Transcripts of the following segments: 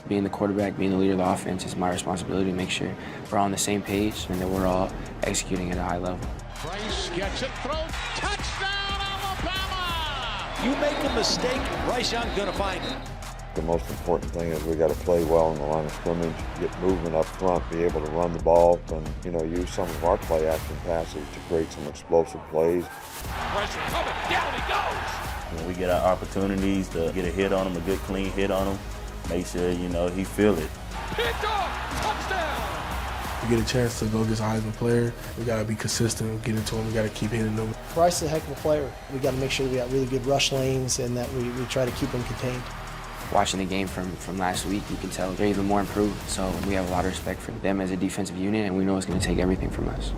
being the quarterback, being the leader of the offense, it's my responsibility to make sure we're all on the same page and that we're all executing at a high level. Bryce gets it, throws, touchdown Alabama! You make a mistake, Bryce Young's going to find it. The most important thing is we got to play well in the line of scrimmage, get movement up front, be able to run the ball, and use some of our play action passes to create some explosive plays. Pressure coming, down he goes! When we get our opportunities to get a hit on him, a good clean hit on him, make sure he feel it. Picked off, touchdown! We get a chance to go against a Heisman player. We got to be consistent, get into him. We got to keep hitting them. Bryce is a heck of a player. We got to make sure we got really good rush lanes and that we try to keep him contained. Watching the game from last week, you can tell they're even more improved. So we have a lot of respect for them as a defensive unit, and we know it's going to take everything from us.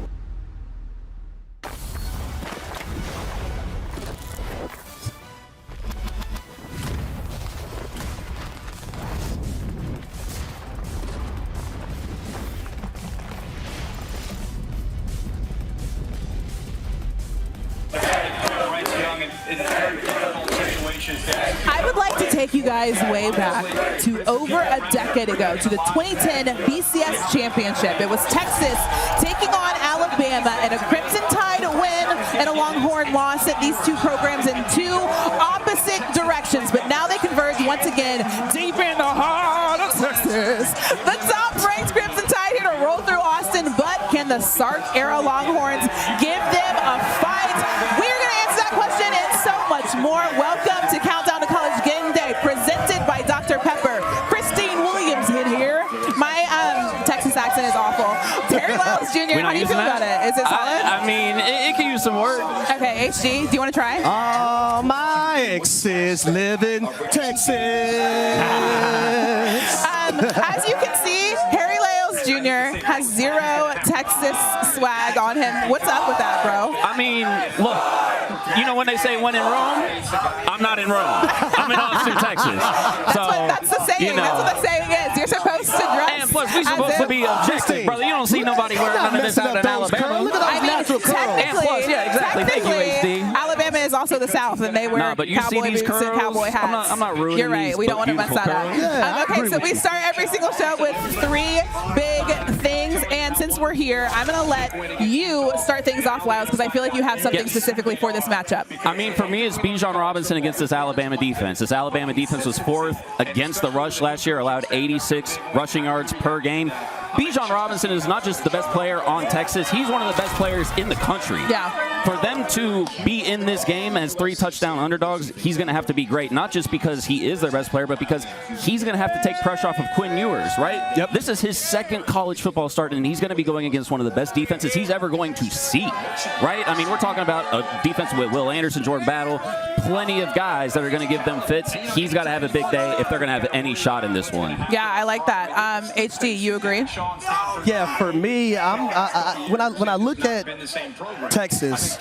I would like to take you guys way back to over a decade ago to the 2010 BCS Championship. It was Texas taking on Alabama in a Crimson Tide win and a Longhorn loss at these two programs in two opposite directions. But now they converge once again deep in the heart of Texas. The top-ranked Crimson Tide here to roll through Austin, but can the Sark-era Longhorns give them a fight? We're going to answer that question and so much more. Welcome to Countdown to College Gameday, presented by Dr. Pepper. Christine Williamson here. My Texas accent is awful. Harry Lyles Jr., how do you feel about it? Is it solid? I mean, it can use some work. Okay, HD, do you want to try? All my exes live in Texas. As you can see, Harry Lyles Jr. has zero Texas swag on him. What's up with that, bro? I mean, look, when they say when in Rome, I'm not in Rome. I'm in Austin, Texas. That's the saying. That's what the saying is. You're supposed to dress. And plus, we're supposed to be objective, brother. You don't see nobody wearing none of this out in Alabama. Look at those natural curls. And plus, yeah, exactly. Thank you, HD. Alabama is also the South, and they wear cowboy boots and cowboy hats. I'm not ruining. You're right. We don't want to mess that up. Yeah, okay, so we start every single show with three big things, and since we're here, I'm going to let you start things off, Lyles, because I feel like you have something specifically for this matchup. I mean, for me, it's Bijan Robinson against this Alabama defense. This Alabama defense was fourth against the rush last year, allowed 86 rushing yards per game. Bijan Robinson is not just the best player on Texas, he's one of the best players in the country. Yeah. For them to be in this game as 3 touchdown underdogs, he's going to have to be great, not just because he is their best player, but because he's going to have to take pressure off of Quinn Ewers, right? Yep. This is his second college football start, and he's going to be going against one of the best defenses he's ever going to see, right? I mean, we're talking about a defense with Will Anderson, Jordan Battle, plenty of guys that are going to give them fits. He's got to have a big day if they're going to have any shot in this one. Yeah, I like that. HD, you agree? Yeah, for me, when I look at Texas,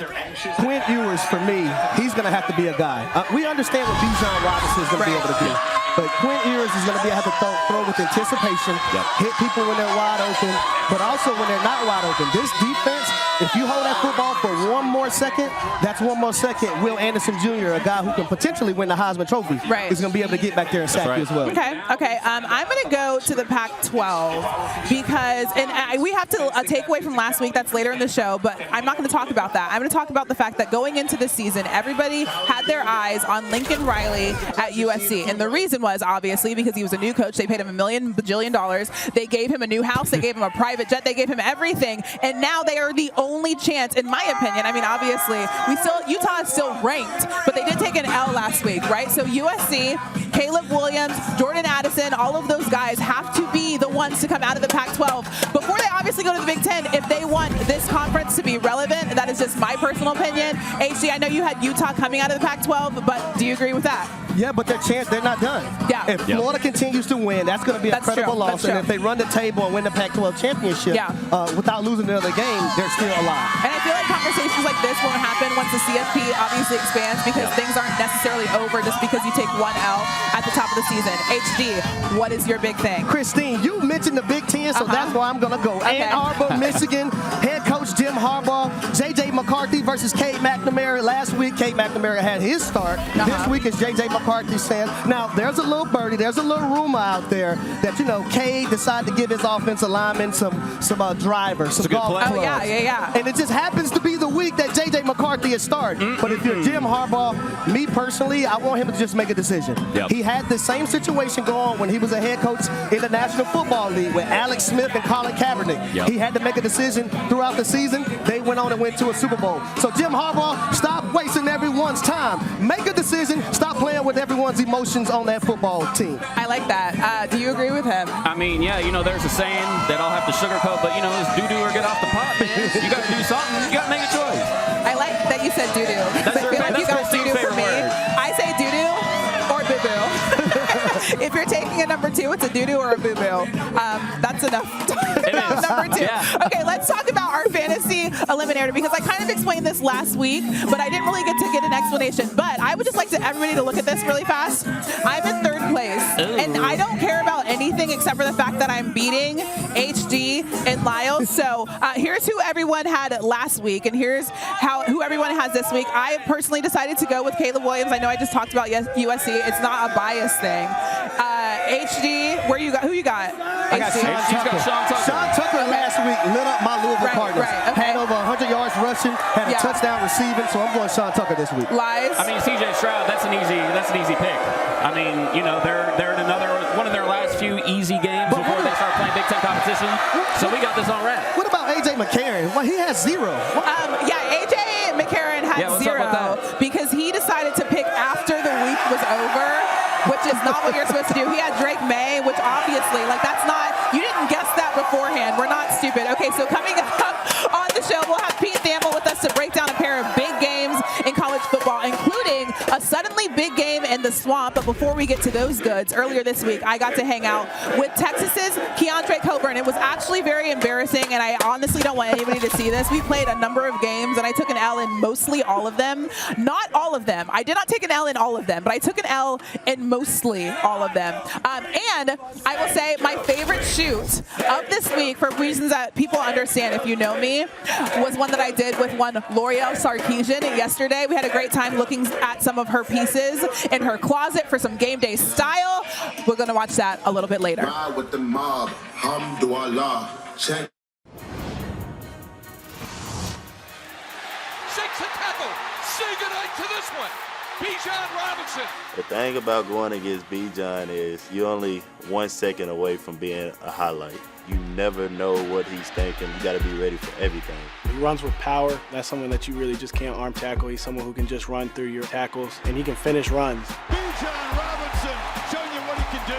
Quinn Ewers, for me, he's going to have to be a guy. We understand what Bijan Robinson is going to be able to do. But Quinn Ewers is going to have to throw with anticipation, hit people when they're wide open, but also when they're not wide open. This defense, if you hold that football for one more second, that's one more second. Will Anderson Jr., a guy who can potentially win the Heisman Trophy, is going to be able to get back there and sack you as well. Okay. I'm going to go to the Pac-12 because, and we have to take away from last week. That's later in the show, but I'm not going to talk about that. I'm going to talk about the fact that going into the season, everybody had their eyes on Lincoln Riley at USC, and the reason was obviously because he was a new coach. They paid him $1 million bajillion. They gave him a new house. They gave him a private jet. They gave him everything, and now they are the only chance, in my opinion. I mean, obviously, Utah is still ranked, but they did take an L last week, right? So USC, Caleb Williams, Jordan Addison, all of those guys have to be the ones to come out of the Pac-12 before they obviously go to the Big Ten. If they want this conference to be relevant, that is just my personal opinion. HD, I know you had Utah coming out of the Pac-12, but do you agree with that? Yeah, but they're not done. Yeah. If Florida continues to win, that's going to be a credible loss. And if they run the table and win the Pac-12 championship without losing another game, they're still alive. And I feel like conversations like this won't happen once the CFP obviously expands because things aren't necessarily over just because you take one L. at the top of the season. HD, what is your big thing? Christine, you mentioned the Big Ten, so that's where I'm going to go. Okay. Ann Arbor, Michigan, head coach Jim Harbaugh, J.J. McCarthy versus Cade McNamara. Last week, Cade McNamara had his start. This week is J.J. McCarthy's stand. Now, there's a little birdie, there's a little rumor out there that, Cade decided to give his offensive lineman some drivers, some golf clubs. Oh, yeah. And it just happens to be the week that J.J. McCarthy is starting. But if you're Jim Harbaugh, me personally, I want him to just make a decision. Yep. He had the same situation go on when he was a head coach in the National Football League with Alex Smith and Colin Kaepernick. Yep. He had to make a decision throughout the season. They went on and went to a Super Bowl. So Jim Harbaugh, stop wasting everyone's time. Make a decision. Stop playing with everyone's emotions on that football team. I like that. Do you agree with him? I mean, yeah, there's a saying that I'll have to sugarcoat, but, it's doo-doo or get off the pot, man. You got to do something. You got to make a choice. I like that you said doo-doo. That's I feel like you got Christine's doo-doo for favorite me. word. I say doo-doo or boo-boo. If you're taking a number 2, it's a doo-doo or a boo-boo. That's enough. Number 2. Yeah. Okay, let's talk about our fantasy eliminator, because I kind of explained this last week, but I didn't really get to get an explanation. But I would just like everybody to look at this really fast. I'm in 3rd place, and I don't care about anything except for the fact that I'm beating HD and Lyles. So here's who everyone had last week, and here's who everyone has this week. I personally decided to go with Caleb Williams. I know I just talked about USC. It's not a bias thing. HD, who you got? I got Sean Tucker. Sean Tucker last week lit up my Louisville Cardinals. Right, okay. Had over 100 yards rushing, had a touchdown receiving, so I'm going Sean Tucker this week. Lies. I mean, CJ Stroud, that's an easy pick. I mean, they're in one of their last few easy games before they start playing Big Ten competition. So we got this on wrap. What about A.J. McCarron? Well, he has 0. A.J. McCarron had 0 because he decided to pick after the week was over, which is not what you're supposed to do. He had Drake May, which obviously, that's not, you didn't guess that beforehand. We're not stupid. Okay, so coming up on the show, we'll have Pete Thamel with us to break down a pair of big games in college football, including a suddenly big game in the Swamp. But before we get to those goods, earlier this week, I got to hang out with Texas's Keondre Coburn. It was actually very embarrassing, and I honestly don't want anybody to see this. We played a number of games, and I took an L in mostly all of them. Not all of them. I did not take an L in all of them, but I took an L in mostly all of them. And I will say my favorite shoot of this week, for reasons that people understand if you know me, was one that I did with one L'Oreal Sarkeesian yesterday. We had a great time looking at some of her pieces in her closet for some game day style. We're going to watch that a little bit later. Ride with the mob, hamdulillah. Check. 6 and tackle. Say goodnight to this one. Bijan Robinson. The thing about going against Bijan is you're only 1 second away from being a highlight. You never know what he's thinking. You got to be ready for everything. He runs with power. That's someone that you really just can't arm tackle. He's someone who can just run through your tackles, and he can finish runs. Bijan Robinson showing you what he can do.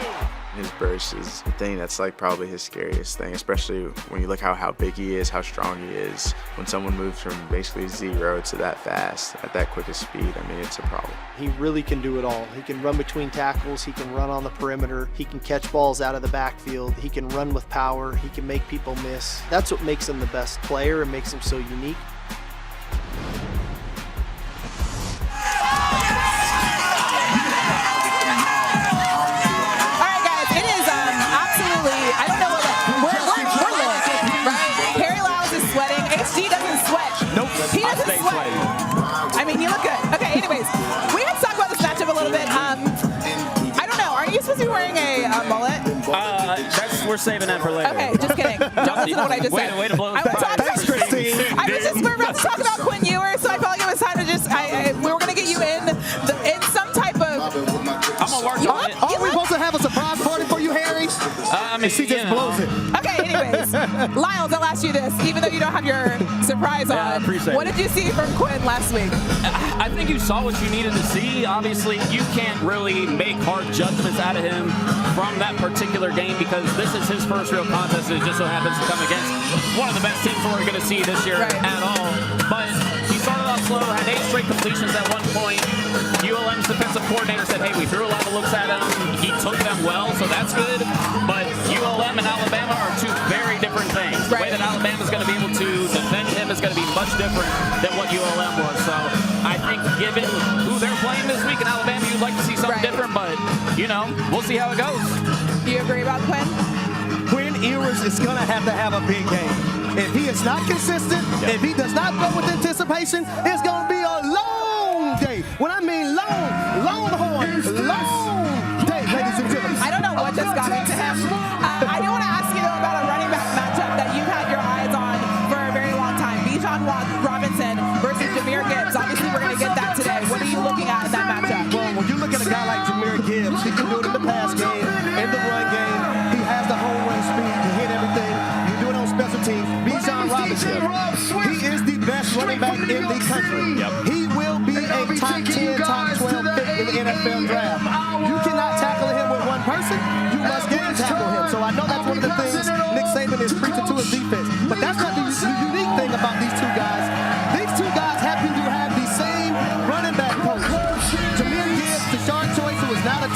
His burst is the thing that's probably his scariest thing, especially when you look how big he is, how strong he is. When someone moves from basically 0 to that fast at that quickest speed, I mean, it's a problem. He really can do it all. He can run between tackles. He can run on the perimeter. He can catch balls out of the backfield. He can run with power. He can make people miss. That's what makes him the best player and makes him so unique. He doesn't sweat. I mean, you look good. Okay, anyways, we have to talk about this matchup a little bit. I don't know. Are you supposed to be wearing a mullet? We're saving that for later. Okay, just kidding. Don't listen to what I just said. Way to blow We're about to talk about Quinn Ewers, so I felt like it was time to just. We were going to get you in some type of. I'm gonna work on it. Are we supposed to have a surprise party for you, Harry? I mean, she just blows it. Okay, anyways, Lyles, I'll ask you this, even though you don't have your surprise on. I appreciate what did you see from Quinn last week? I think you saw what you needed to see. Obviously, you can't really make hard judgments out of him from that particular game because this is his first real contest. It just so happens to come against one of the best teams we're going to see this year at all. But he started off slow, had 8 straight completions at one point. ULM's defensive coordinator said, hey, we threw a lot of looks at him. He took them well, so that's good. But ULM and Alabama are 2 very different things. The way that Alabama's going to be able to defend him is going to be much different than what ULM was. So I think given who they're playing this week in Alabama, you'd like to see something different. But, you know, we'll see how it goes. Do you agree about Quinn? Quinn Ewers is going to have a big game. If he is not consistent, if he does not go with anticipation, it's going to be a long day. When I mean long day, ladies and gentlemen. I don't know what just got into him. I do want to ask you, though, about a running back matchup that you've had your eyes on for a very long time. Bijan Robinson versus Jahmyr Gibbs. Obviously, we're going to get that today. What are you looking at in that matchup? Well, when you look at a guy like Jahmyr Gibbs, he can do it in the pass game, in the run game. He has the home run speed to hit everything. You do it on special teams. Bijan Robinson, he is the best running back in the country. He will be a top 10, top 12 pick in the NFL draft. You cannot tackle him with one person. You must game tackle him. So I know that's one of the things Nick Saban is preaching to his defense. But that's not the unique thing about these two guys. These two guys happen to have the same running back coach. Jahmyr Gibbs, the sharp choice, who is now the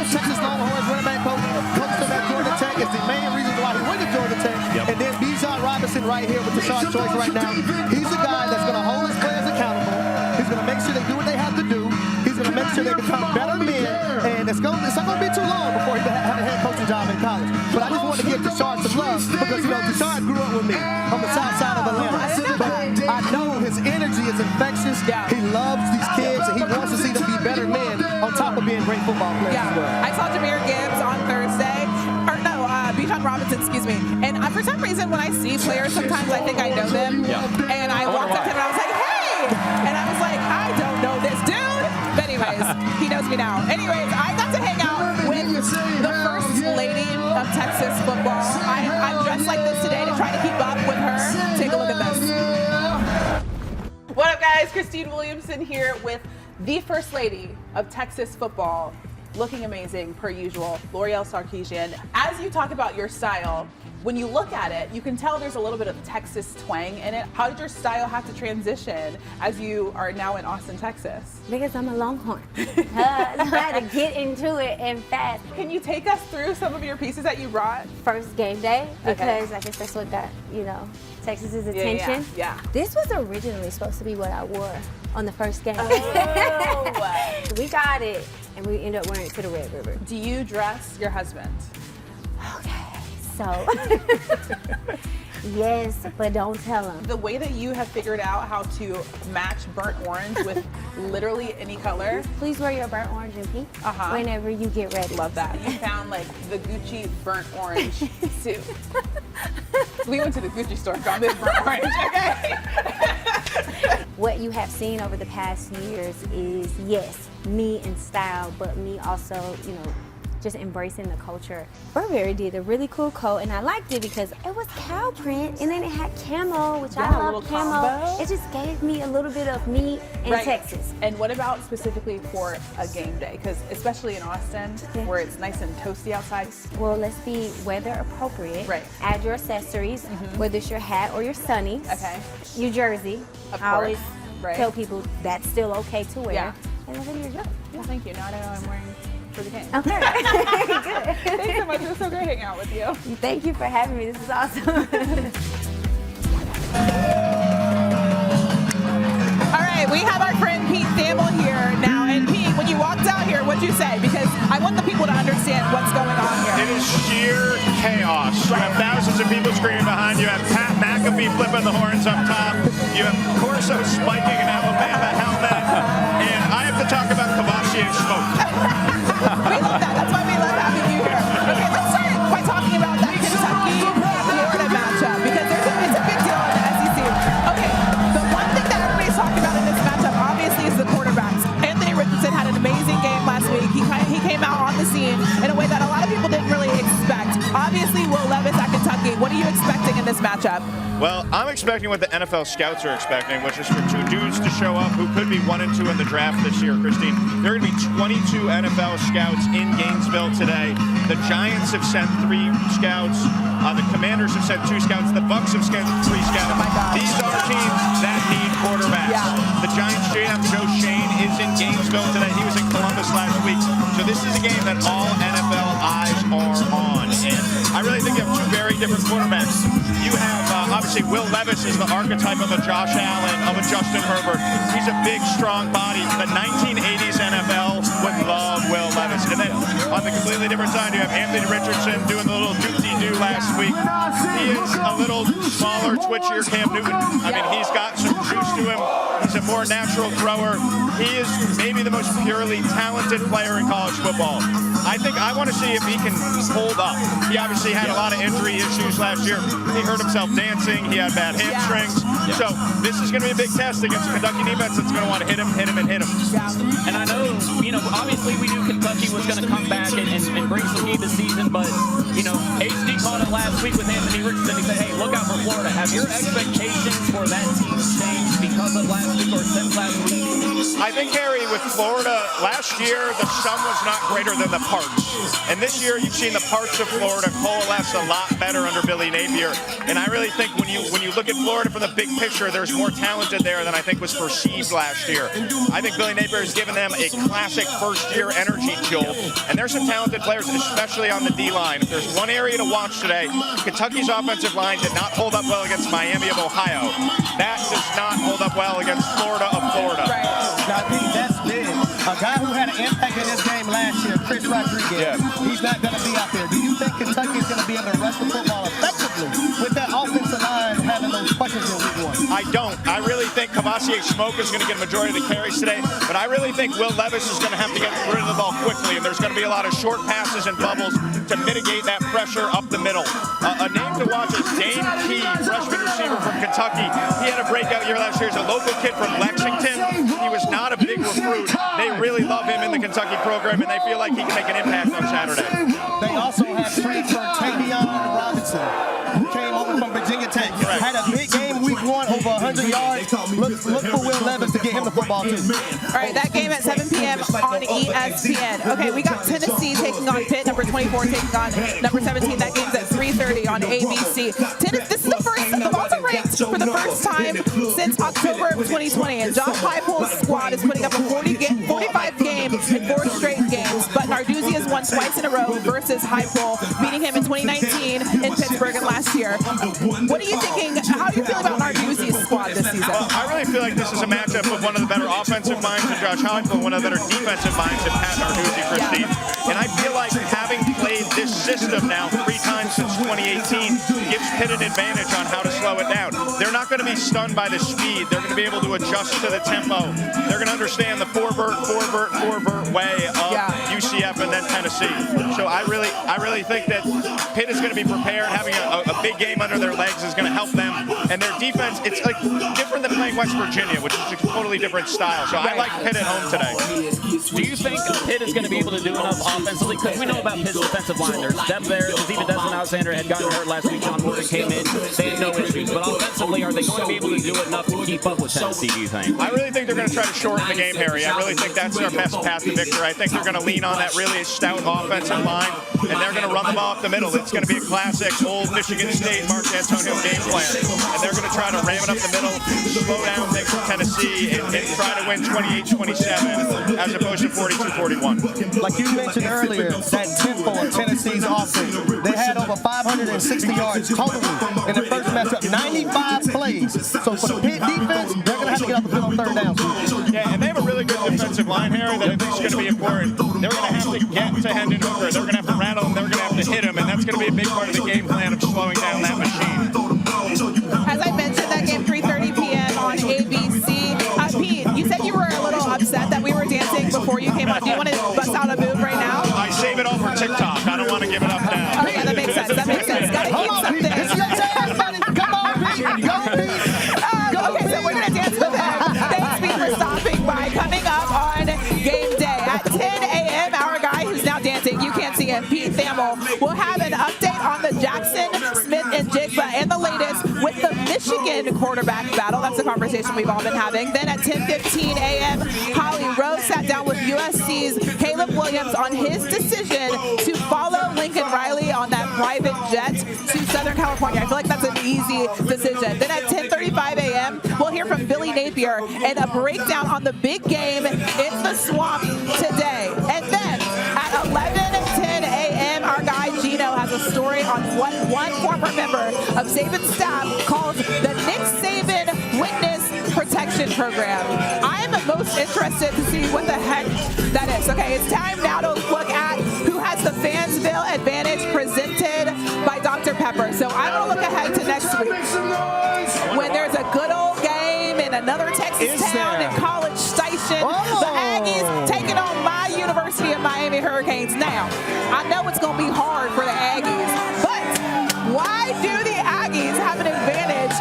Texas Longhorns running back coach, coached him at Georgia Tech, is the main reason why he went to Georgia Tech. And then Bijan Robinson right here with the sharp choice right now. He's the guy that's going to hold his players accountable. He's going to make sure they do what they have to do. He's going to make sure they become better men. And it's not going to be too long before he have a head coaching job in college. But I just want to give Deshaun some love because, you know, Deshaun grew up with me on the south side of Atlanta. But I know his energy is infectious. He loves these kids, and he wants to see them be better men on top of being great football players as well. I saw Jahmyr Gibbs on Thursday. Bijan Robinson, excuse me. And for some reason, when I see players, sometimes I think I know them. And I walked up to him and I was like, hey! And I was like, I don't know this dude. But anyways, he knows me now. Anyways, I got to hang out with the first lady of Texas football. I'm dressed like this today to try to keep up with her. Take a look at this. What up, guys? Christine Williamson here with the first lady of Texas football. Looking amazing, per usual, L'Oreal Sarkeesian. As you talk about your style, when you look at it, you can tell there's a little bit of Texas twang in it. How did your style have to transition as you are now in Austin, Texas? Because I'm a Longhorn. I had to get into it and fast. Can you take us through some of your pieces that you brought? First game day, because I guess that's what got, you know, Texas's attention. Yeah. This was originally supposed to be what I wore on the first game. Oh. We got it, and we ended up wearing it to the Red River. Do you dress your husband? Okay, so yes, but don't tell him. The way that you have figured out how to match burnt orange with literally any color. Please wear your burnt orange and pink whenever you get ready. Love that. You found like the Gucci burnt orange suit. We went to the Gucci store, found this burnt orange, okay? What you have seen over the past years is, yes, me in style, but me also, you know, just embracing the culture. Burberry did a really cool coat, and I liked it because it was cow print, and then it had camo, which I love camo. Combo. It just gave me a little bit of me in Texas. And what about specifically for a game day? Because especially in Austin, where it's nice and toasty outside. Well, let's be weather appropriate. Right. Add your accessories, whether it's your hat or your sunnies. Okay. Your jersey. Of I always course. tell people that's still okay to wear. Yeah. And then you're good. Well, thank you. Now I know I'm wearing for the game. Okay. Good. Thanks so much. It was so great hanging out with you. Thank you for having me. This is awesome. All right, we have our friend Pete Thamel here now. And Pete, when you walked out here, what'd you say? Because I want the people to understand what's going on here. It is sheer chaos. You have thousands of people screaming behind you. You have Pat McAfee flipping the horns up top. You have Corso spiking an Alabama helmet. And I have to talk about Kavashi and smoke. We love that. That's why we love having you here. Okay, let's start by talking about that Kentucky-Florida matchup because it's a big deal in the SEC. Okay, the one thing that everybody's talking about in this matchup obviously is the quarterbacks. Anthony Richardson had an amazing game last week. He came out on the scene in a way that a lot of people didn't really expect. Obviously, Will Levis at Kentucky. What are you expecting in this matchup? Well, I'm expecting what the NFL scouts are expecting, which is for two dudes to show up who could be 1 and 2 in the draft this year, Christine. There are going to be 22 NFL scouts in Gainesville today. The Giants have sent 3 scouts. The Commanders have sent 2 scouts. The Bucs have sent 3 scouts. Oh my gosh. These are teams that need quarterbacks. Yeah. The Giants' GM, Joe Shane, is in Gainesville today. He was in Columbus last week. So this is a game that all NFL eyes are on. And I really think you have 2 very different quarterbacks. You have, obviously, Will Levis is the archetype of a Josh Allen, of a Justin Herbert. He's a big, strong body. The 1980s NFL would love Will Levis. And then completely different side. You have Anthony Richardson doing the little doop-de-doo last week. He is a little smaller, twitchier Cam Newton. I mean, he's got some juice to him. He's a more natural thrower. He is maybe the most purely talented player in college football. I want to see if he can hold up. He obviously had a lot of injury issues last year. He hurt himself dancing. He had bad hamstrings. So this is going to be a big test against a Kentucky defense that's going to want to hit him. And I know, obviously we knew Kentucky was going to come back and bring some heat this season, but, HD called it last week with Anthony Richardson. He said, hey, look out for Florida. Have your expectations for that team changed because of last week or since last week? I think, Harry, with Florida, last year the sum was not greater than the parts. And this year you've seen the parts of Florida coalesce a lot better under Billy Napier. And I really think when you look at Florida from the big picture, there's more talented there than I think was perceived last year. I think Billy Napier has given them a classic first-year energy jolt. And there's some talented players, especially on the D-line. If there's one area to watch today, Kentucky's offensive line did not hold up well against Miami of Ohio. That does not hold up well against Florida of Florida. Now, I think that's big. A guy who had an impact in this game last year, Chris Rodriguez, he's not going to be out there. Do you think Kentucky is going to be able to rush the football effectively with that offensive line having those questions in week one? I don't. I really think Kavasier Smoke is going to get a majority of the carries today, but I really think Will Levis is going to have to get rid of the ball quickly, and there's going to be a lot of short passes and bubbles to mitigate that pressure up the middle. A name to watch is Dane Key, freshman receiver from Kentucky. He had a breakout year last year. He's a local kid from Lexington. He was not a big recruit. They really love him in the Kentucky program, and they feel like he can make an impact on Saturday. They also have transfer Tavion Robinson, who came over from Virginia Tech. Had a big game week one, over 100 yards. Look for Will Levis to get him the football, too. All right, that game at 7 p.m. on ESPN. Okay, we got Tennessee taking on Pitt, number 24 taking on number 17. That game's at 3:30 on ABC. This is the Vols are ranked for the first time since October of 2020, and Josh Heupel's squad is putting up a 45 games in 4 straight games. But Narduzzi has won twice in a row versus Heupel, beating him in 2019 in Pittsburgh and last year. What are you thinking? How do you feel about Narduzzi's squad this season? Well, I really feel like this is a matchup of one of the better offensive minds in Josh Heupel and one of the better defensive minds in Pat Narduzzi, Christine. And I feel like having played this system now 3 times since 2018 gives Pitt an advantage on how to slow it down. They're not going to be stunned by the speed. They're going to be able to adjust to the tempo. They're going to understand the four-vert way of UCF and then Tennessee. So I really think that Pitt is going to be prepared. Having a big game under their legs is going to help them. And their defense, it's like different than playing West Virginia, which is a totally different style. So I like Pitt at home today. Do you think Pitt is going to be able to do enough offensively? Because we know about Pitt's defensive line. There's depth there. Because even Desmond Alexander had gotten hurt last week. John Morgan came in. They had no issues. But offensively, are they going to be able to do enough to keep up with Tennessee, do you think? I really think they're going to try to shorten the game, Harry. I really think that's their best path to victory. I think they're going to lean on that really stout offensive line, and they're going to run the ball up the middle. It's going to be a classic old Michigan State Mark Antonio game plan. And they're going to try to ram it up the middle, slow down things for Tennessee, and try to win 28-27 as opposed to 42-41. Like you mentioned earlier, that tempo of Tennessee's offense, they had over 560 yards total in the first matchup, 95 plays. So for the Pitt defense, they're going to have to get off the field on 3rd down. Yeah, and they have a really good defensive line, Harry, that I think is going to be important. They're going to have to get to Hendon Hooker. They're going to have to rattle him. They're going to have to hit him, and that's going to be a big part of the game plan of slowing down that machine. As I mentioned, that game 3:30 p.m. on ABC. Pete, you said you were a little upset that we were dancing before you came on. Do you want to bust out a move right now? I save it all for TikTok. I don't want to give it up now. Okay, that makes sense. That makes sense. Got to keep something. Come on, Pete. Go, Pete. Okay, so we're going to dance with him. Thanks, Pete, for stopping by. Coming up on Game Day at 10 a.m., our guy who's now dancing, you can't see him, Pete Thamel, will have an update on the Jackson, Smith, and Jigba and the latest with the Michigan quarterback battle. That's the conversation we've all been having. Then at 10:15 a.m., Holly Rose sat down with USC's Caleb Williams on his decision to follow Lincoln Riley on that private jet to Southern California. I feel like that's an easy decision. Then at 10:35 a.m., we'll hear from Billy Napier and a breakdown on the big game in the Swamp today. And then at 11:10 a.m., our guy Gino has a story on what one former member of Saban's staff calls the Nick Saban Witness Protection Program. I'm most interested to see what the heck that is. Okay, it's time now to look at who has the fans Texas-town in College Station. Oh. The Aggies taking on my University of Miami Hurricanes. Now, I know it's going to be hard for the Aggies, but why do the Aggies have an advantage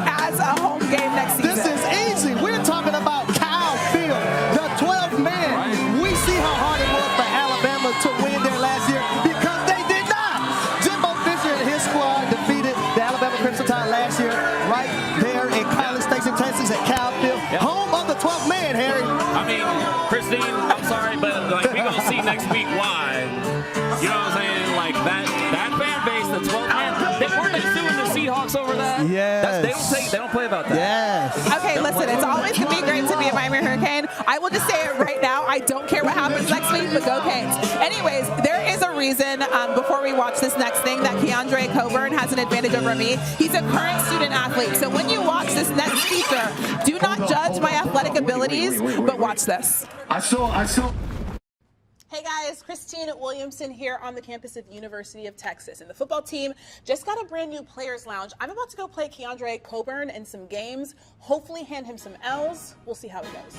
as a home game next season? This is easy. We're talking about Kyle Field, the 12th man. Right. We see how hard it was for Alabama to win there last year because they did not. Jimbo Fisher and his squad defeated the Alabama Crimson Tide last year right there in College Station, Texas at Kyle Field. Yep. Home of the 12th man, Harry. I mean, Christine, I'm sorry, but like we're going to see next week why. You know what I'm saying? Like that fan base, the 12th man, weren't they suing the Seahawks over that? Yes. They don't play about that. Yes. Okay, listen, it's always going to be great to be a Miami Hurricane. I will just say it right now. I don't care what happens next week, but go Canes. Anyways, there is a reason before we watch this next thing that Keondre Coburn has an advantage over me. He's a current student athlete. So when you watch this next feature, do not judge my athletic abilities, but watch this. I saw. Hey guys, Christine Williamson here on the campus of University of Texas. And the football team just got a brand new players lounge. I'm about to go play Keondre Coburn in some games, hopefully hand him some L's. We'll see how it goes.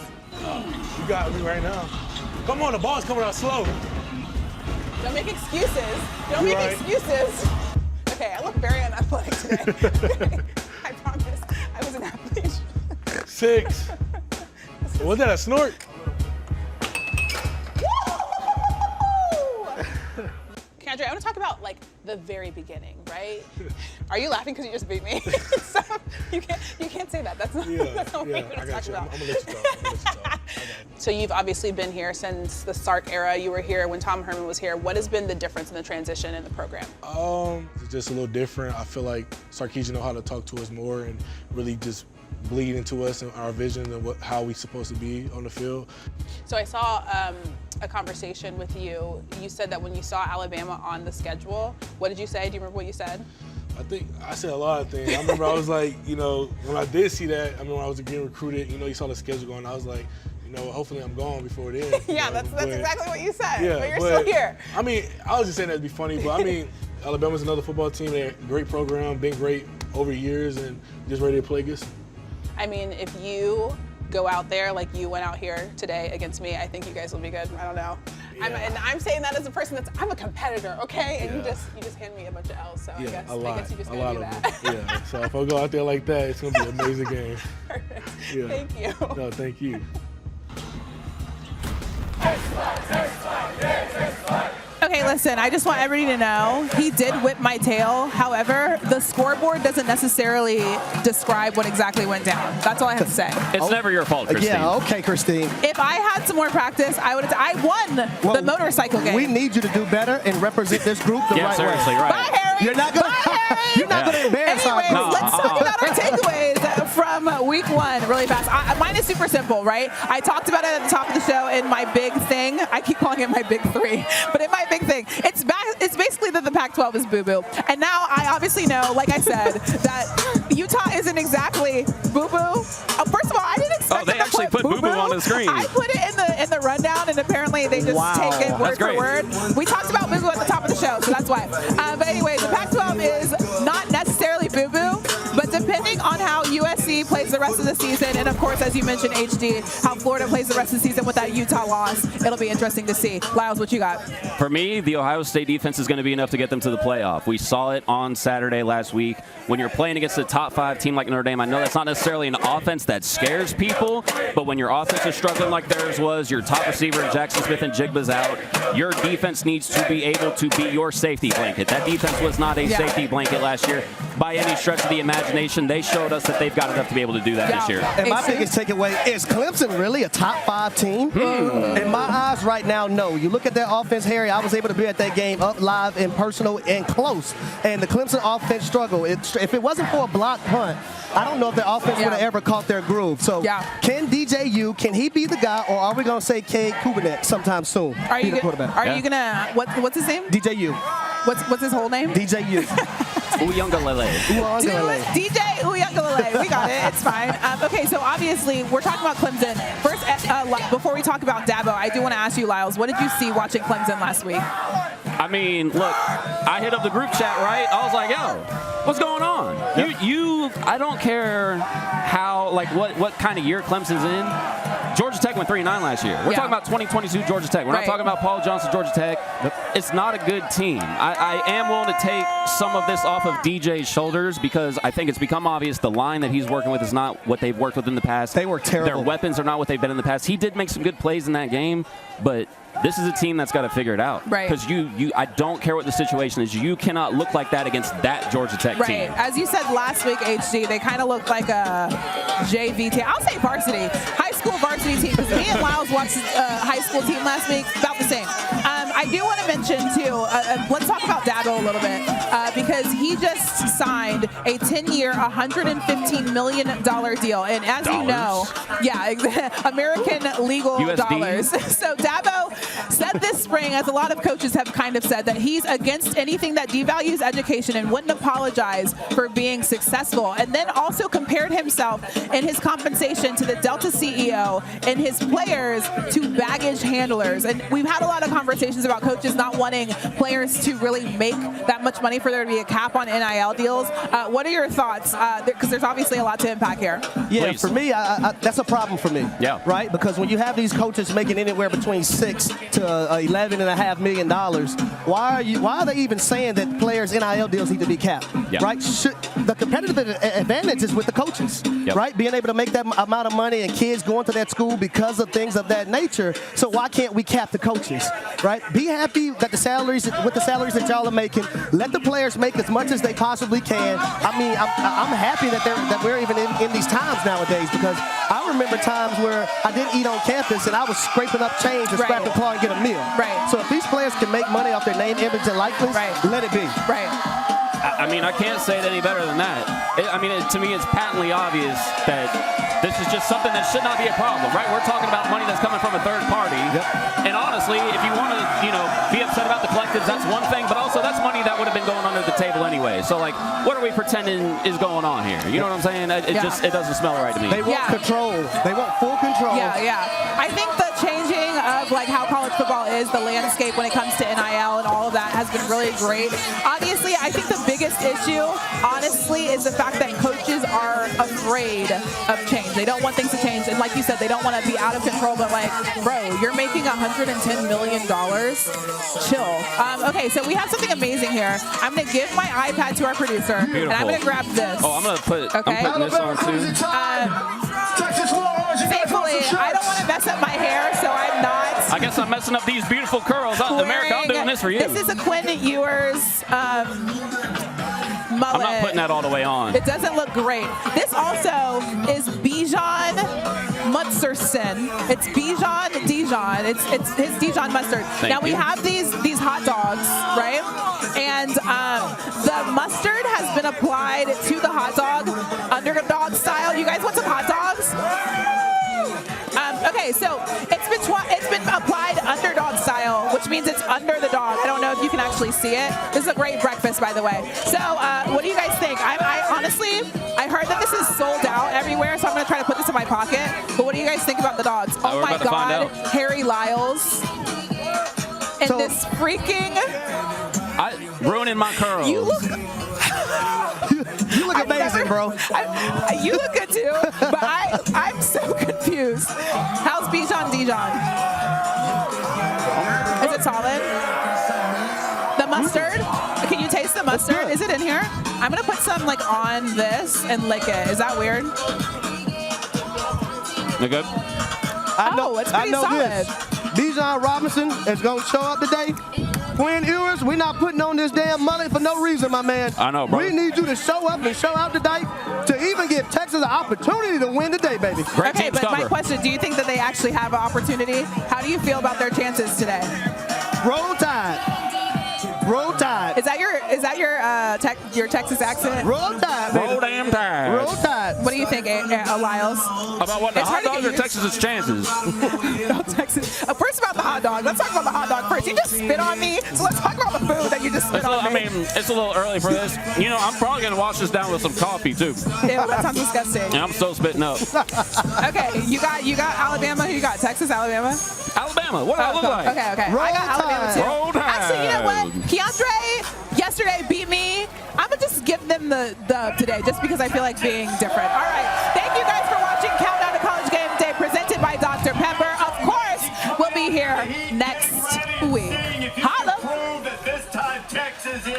You got me right now. Come on, the ball's coming out slow. Don't make excuses. Don't make excuses. Okay, I look very unathletic today. I promise. I was an athlete. 6. Was that a snort? Keondre, I want to talk about like the very beginning, right? Are you laughing because you just beat me? So you can't say that. That's not what we're going to talk about. I'm going to let you talk. So you've obviously been here since the Sark era. You were here when Tom Herman was here. What has been the difference in the transition in the program? It's just a little different. I feel like Sarkisian know how to talk to us more and really just bleed into us and our vision and how we supposed to be on the field. So I saw a conversation with you. You said that when you saw Alabama on the schedule, what did you say? Do you remember what you said? I think I said a lot of things. I remember I was like, when I did see that, when I was getting recruited, you saw the schedule going, I was like, hopefully I'm gone before then. Yeah, that's exactly what you said, but you're still here. I was just saying that to be funny, but Alabama's another football team. They're a great program, been great over years, and just ready to play us. If you go out there like you went out here today against me, I think you guys will be good. I don't know. Yeah. I'm saying that as a person I'm a competitor, okay? And you just hand me a bunch of L's, so I guess you just gotta do that. Yeah, so if I go out there like that, it's gonna be an amazing game. Perfect. Yeah. Thank you. No, thank you. Okay, listen, I just want everybody to know he did whip my tail. However, the scoreboard doesn't necessarily describe what exactly went down. That's all I have to say. It's never your fault, Christine. Yeah, okay, Christine. If I had some more practice, I won the motorcycle game. We need you to do better and represent this group the right way. Seriously, right. Bye, Harry. You're not going to embarrass Anyways, our let's talk about our takeaways from week 1 really fast. Mine is super simple, right? I talked about it at the top of the show in my big thing. I keep calling it my big 3, but in my big thing, it's basically that the Pac-12 is boo-boo. And now I obviously know, like I said, that Utah isn't exactly boo-boo. First of all, I didn't expect they actually put boo-boo on the screen. I put it in the rundown, and apparently they just take it word for word. We talked about boo-boo at the top of the show, so that's why. But anyway, the Pac-12 is not necessarily boo-boo, but depending on how USC plays the rest of the season, and of course, as you mentioned, HD, how Florida plays the rest of the season with that Utah loss, it'll be interesting to see. Lyles, what you got? For me, the Ohio State defense is going to be enough to get them to the playoff. We saw it on Saturday last week. When you're playing against a top 5 team like Notre Dame, I know that's not necessarily an offense that scares people, but when your offense is struggling like theirs was, your top receiver, Jackson Smith and Jigba's out, your defense needs to be able to be your safety blanket. That defense was not a safety blanket last year by any stretch of the imagination. They showed us that they've got enough to be able to do that this year. And my biggest takeaway is Clemson really a top 5 team? In my eyes right now, no. You look at their offense, Harry, I was able to be at that game up live and personal and close. And the Clemson offense struggled. If it wasn't for a block punt, I don't know if their offense would have ever caught their groove. So can DJU, can he be the guy, or are we going to say Cade Kubernet sometime soon? Are you going to, what's his name? DJU. What's his whole name? DJU. Uyunglele. DJ Uyunglele. We got it. It's fine. Okay, so obviously we're talking about Clemson. First, before we talk about Dabo, I do want to ask you, Lyles, what did you see watching Clemson last week? Look, I hit up the group chat, right? I was like, yo, what's going on? I don't care how how, like, what kind of year Clemson's in, Georgia Tech went 3-9 last year. We're talking about 2022 Georgia Tech. We're not talking about Paul Johnson, Georgia Tech. It's not a good team. I am willing to take some of this off of DJ's shoulders because I think it's become obvious the line that he's working with is not what they've worked with in the past. They were terrible. Their weapons are not what they've been in the past. He did make some good plays in that game, but this is a team that's got to figure it out. Right. Because I don't care what the situation is. You cannot look like that against that Georgia Tech team. Right. As you said last week, HG, they kind of look like a JV team. I'll say varsity. High school varsity team. Because me and Lyles watched a high school team last week. About the same. I do want to mention, too, let's talk about Dabo a little bit. Because he just signed a 10-year, $115 million deal. And as you know, American legal USD. dollars. So Dabo said this spring, as a lot of coaches have kind of said, that he's against anything that devalues education and wouldn't apologize for being successful. And then also compared himself and his compensation to the Delta CEO and his players to baggage handlers. And we've had a lot of conversations about coaches not wanting players to really make that much money for there to be a cap on NIL deals. What are your thoughts? Because there's obviously a lot to unpack here. Yeah, Please. for me, that's a problem for me. Yeah. Right? Because when you have these coaches making anywhere between $6 to $11.5 million, why are they even saying that players' NIL deals need to be capped? Yeah. Right? The competitive advantage is with the coaches, right? Being able to make that amount of money and kids going to that school because of things of that nature. So why can't we cap the coaches, right? Be happy that the salaries that y'all are making. Let the players make as much as they possibly can. I mean, I'm happy that we're even in these times nowadays because I remember times where I didn't eat on campus and I was scraping up change and scrap the claw and get a meal. Right. So if these players can make money off their name, image, and likeness, let it be. Right. I mean, I can't say it any better than that. To me, it's patently obvious that this is just something that should not be a problem, right? We're talking about money that's coming from a third party. And honestly, if you want to, be upset about the collectives, that's one thing, but also that's money that would have been going under the table anyway. So, like, what are we pretending is going on here? You know what I'm saying? It doesn't smell right to me. They want control. They want full control. Yeah. I think the changing of, like, how college football is, the landscape when it comes to NIL and all of that has been really great. Obviously, I think the biggest issue, honestly, is the fact that coaches are afraid of change. They don't want things to change. And like you said, they don't want to be out of control. But, like, bro, you're making $110 million. Chill. Okay, so we have something amazing here. I'm going to give my iPad to our producer. Beautiful. And I'm going to grab this. Oh, I'm putting this on, too. Thankfully, I don't want to mess up my hair, so I'm not. I guess I'm messing up these beautiful curls. America, I'm doing this for you. This is a Quinn Ewers mullet. I'm not putting that all the way on. It doesn't look great. This also is Bijan Mustardson. It's Bijan Dijon. It's his Dijon mustard. Now we have these hot dogs, right? And the mustard has been applied to the hot dog, underdog style. You guys want some hot dogs? Okay, so it's been applied underdog style, which means it's under the dog. I don't know if you can actually see it. This is a great breakfast, by the way. So what do you guys think? I honestly, I heard that this is sold out everywhere, so I'm going to try to put this in my pocket. But what do you guys think about the dogs? Oh my God, Harry Lyles. And so, this freaking... ruining my curls. You look amazing, bro. You look good too, but I'm so confused. How's Bijan Dijon? Is it solid? The mustard? Can you taste the mustard? Is it in here? I'm gonna put some like on this and lick it. Is that weird? They're good. It's pretty solid. This. Bijan Robinson is gonna show up today. Quinn Ewers, we're not putting on this damn mullet for no reason, my man. I know, bro. We need you to show up and show out today to even give Texas an opportunity to win today, baby. Great okay, team but cover. my question, do you think that they actually have an opportunity? How do you feel about their chances today? Roll Tide. Roll Tide. Is that your Texas accent? Roll Tide, baby. Roll damn Tide. Roll Tide. What do you think, Lyles? About what, the hot dogs or Texas's chances? No, Texas. First about the hot dog. Let's talk about the hot dog first. You just spit on me, so let's talk about the food that you just spit on me. I mean, it's a little early for this. I'm probably going to wash this down with some coffee, too. Ew, that sounds disgusting. And I'm still spitting up. Okay, you got Alabama. Who you got? Texas, Alabama? Alabama. What do I look like? Okay. Roll I got Alabama, too. Roll Tide. Actually, you know what? Keondre yesterday beat me. I'm going to just give them the dub today just because I feel like being different. All right. Thank you guys for here next week. Holla! Prove that this time Texas is